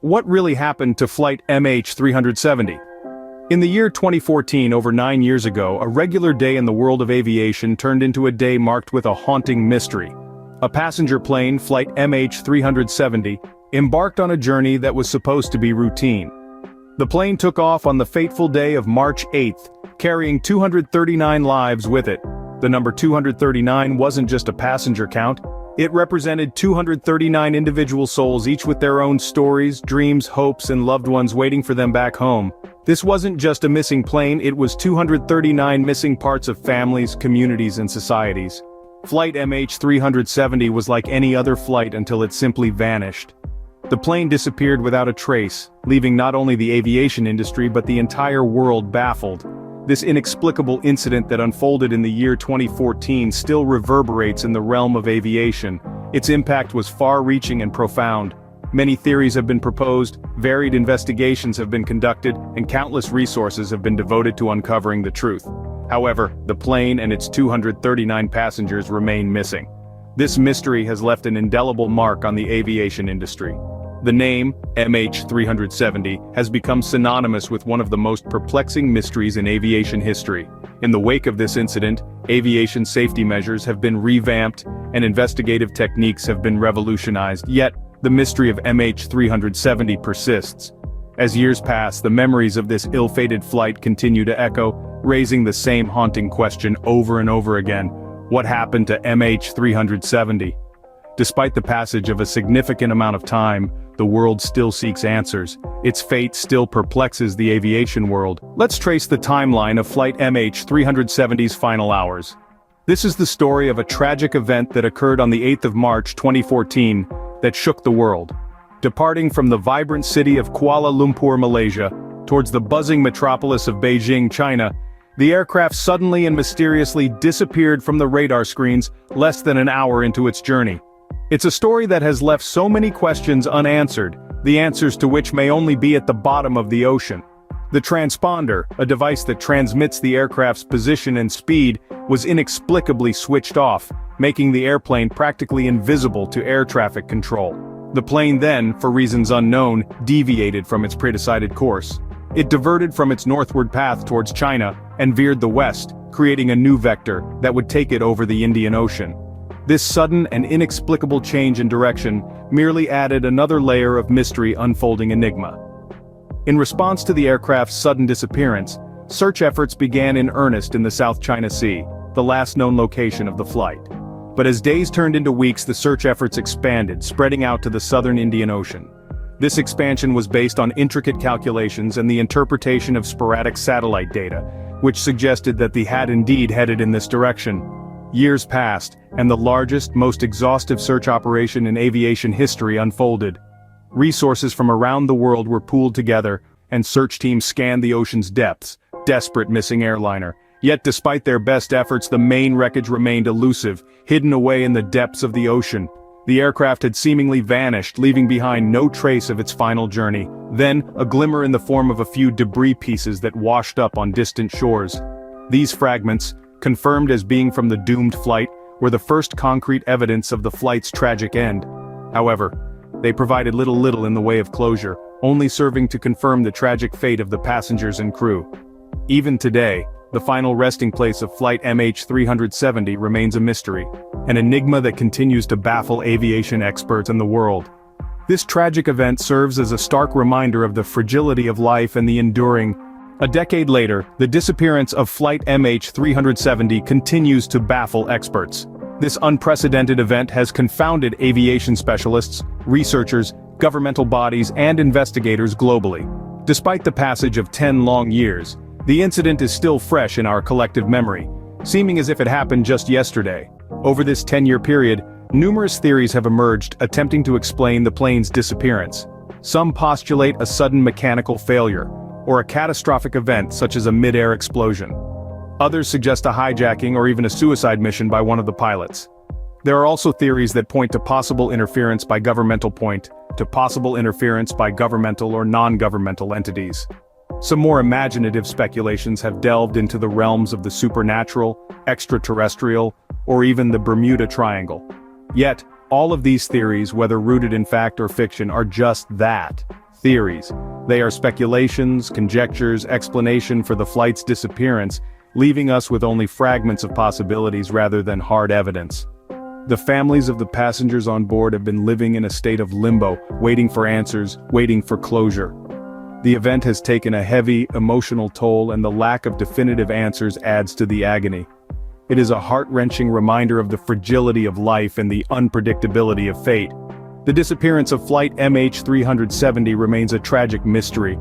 What really happened to Flight MH370? In the year 2014, over 9 years ago, a regular day in the world of aviation turned into a day marked with a haunting mystery. A passenger plane, Flight MH370, embarked on a journey that was supposed to be routine. The plane took off on the fateful day of March 8th, carrying 239 lives with it. The number 239 wasn't just a passenger count. It represented 239 individual souls, each with their own stories, dreams, hopes, and loved ones waiting for them back home. This wasn't just a missing plane, it was 239 missing parts of families, communities, and societies. Flight MH370 was like any other flight until it simply vanished. The plane disappeared without a trace, leaving not only the aviation industry but the entire world baffled. This inexplicable incident that unfolded in the year 2014 still reverberates in the realm of aviation. Its impact was far-reaching and profound. Many theories have been proposed, varied investigations have been conducted, and countless resources have been devoted to uncovering the truth. However, the plane and its 239 passengers remain missing. This mystery has left an indelible mark on the aviation industry. The name, MH370, has become synonymous with one of the most perplexing mysteries in aviation history. In the wake of this incident, aviation safety measures have been revamped, and investigative techniques have been revolutionized, yet, the mystery of MH370 persists. As years pass, the memories of this ill-fated flight continue to echo, raising the same haunting question over and over again: what happened to MH370? Despite the passage of a significant amount of time, the world still seeks answers. Its fate still perplexes the aviation world. Let's trace the timeline of Flight MH370's final hours. This is the story of a tragic event that occurred on the 8th of March 2014 that shook the world. Departing from the vibrant city of Kuala Lumpur, Malaysia, towards the buzzing metropolis of Beijing, China, the aircraft suddenly and mysteriously disappeared from the radar screens less than an hour into its journey. It's a story that has left so many questions unanswered, the answers to which may only be at the bottom of the ocean. The transponder, a device that transmits the aircraft's position and speed, was inexplicably switched off, making the airplane practically invisible to air traffic control. The plane then, for reasons unknown, deviated from its predecided course. It diverted from its northward path towards China and veered the west, creating a new vector that would take it over the Indian Ocean. This sudden and inexplicable change in direction merely added another layer of mystery unfolding enigma. In response to the aircraft's sudden disappearance, search efforts began in earnest in the South China Sea, the last known location of the flight. But as days turned into weeks, the search efforts expanded, spreading out to the southern Indian Ocean. This expansion was based on intricate calculations and the interpretation of sporadic satellite data, which suggested that they had indeed headed in this direction. Years passed, and the largest, most exhaustive search operation in aviation history unfolded. Resources from around the world were pooled together, and search teams scanned the ocean's depths, desperate missing airliner. Yet despite their best efforts, the main wreckage remained elusive, hidden away in the depths of the ocean. The aircraft had seemingly vanished, leaving behind no trace of its final journey. Then, a glimmer in the form of a few debris pieces that washed up on distant shores. These fragments, confirmed as being from the doomed flight, were the first concrete evidence of the flight's tragic end. However, they provided little in the way of closure, only serving to confirm the tragic fate of the passengers and crew. Even today, the final resting place of Flight MH370 remains a mystery, an enigma that continues to baffle aviation experts in the world. This tragic event serves as a stark reminder of the fragility of life and the enduring. A decade later, the disappearance of Flight MH370 continues to baffle experts. This unprecedented event has confounded aviation specialists, researchers, governmental bodies, and investigators globally. Despite the passage of 10 long years, the incident is still fresh in our collective memory, seeming as if it happened just yesterday. Over this 10-year period, numerous theories have emerged attempting to explain the plane's disappearance. Some postulate a sudden mechanical failure, or a catastrophic event such as a mid-air explosion. Others suggest a hijacking or even a suicide mission by one of the pilots. There are also theories that point to possible interference by governmental or non-governmental entities. Some more imaginative speculations have delved into the realms of the supernatural, extraterrestrial, or even the Bermuda Triangle. Yet, all of these theories, whether rooted in fact or fiction, are just that, theories. They are speculations, conjectures, explanation for the flight's disappearance, leaving us with only fragments of possibilities rather than hard evidence. The families of the passengers on board have been living in a state of limbo, waiting for answers, waiting for closure. The event has taken a heavy, emotional toll, and the lack of definitive answers adds to the agony. It is a heart-wrenching reminder of the fragility of life and the unpredictability of fate. The disappearance of Flight MH370 remains a tragic mystery,